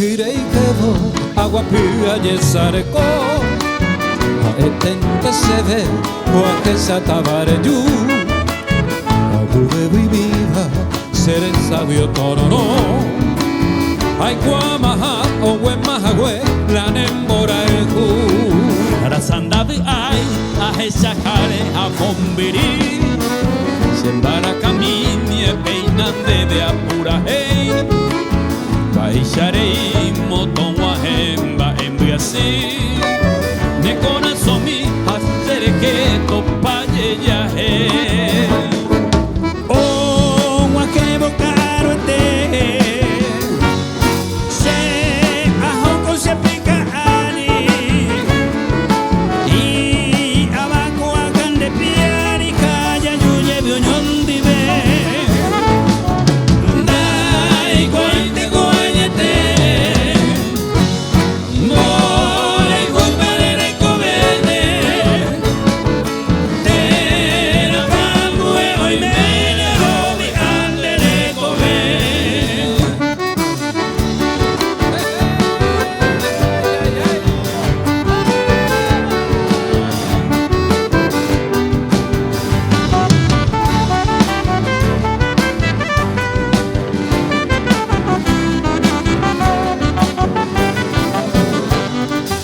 girei kevo agua pia yesareko etente se ve o que satavare giù dove viviva ser el sabio torono ai guamaha o wemahagwe la nembora el cu Rasandavi ai a hesakare a bombiri sembara camini e peinande de apura hey baixarei moton wa hemba embiasi ne corazomi hacer que topaye ya hey oh wa que bocaro te se a honko se pica ani y abajo hagan de piari calla yuye bioñón dive dai guante guayete more colpare covene te la camue hoy me robi ande de comer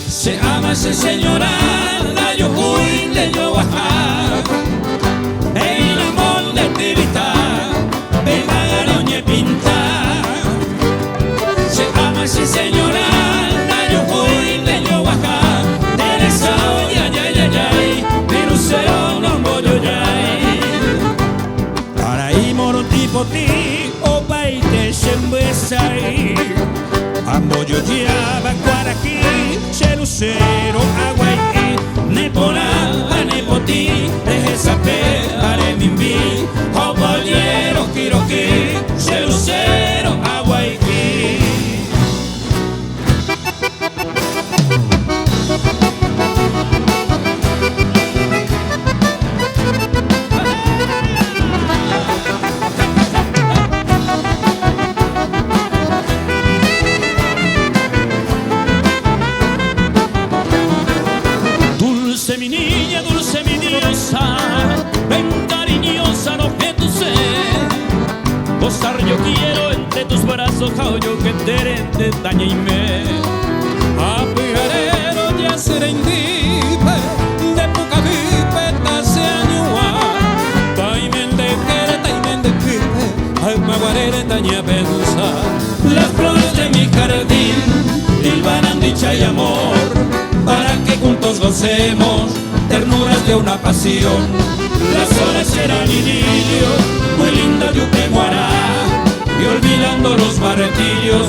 se ama ese señora la yo fui de yo bajar el amor de tivita pegaron y pintar se ama ese señora la yo fui de yo bajar de esa olla ya ya ya pero se no voy ya para ir moro tipo ti o paite se mbesai ambo yo lleva aquí cerucero agua y nepona nepoti deje saber are mimbi o bollero kiroki cerucero agua y dulce mi niña, dulce mi diosa, ven cariñosa lo que tú sé. Gozar yo quiero entre tus brazos, jao yo que te dañe y me. apiarero ya serendipe de poca vipeta se añua taimen de kipe al maguarere taña pedusa Las flores de mi jardín dilbanan dicha y amor, para que juntos gocemos ternuras de una pasión. Las horas serán idilio, muy linda yupemuará, y olvidando los martillos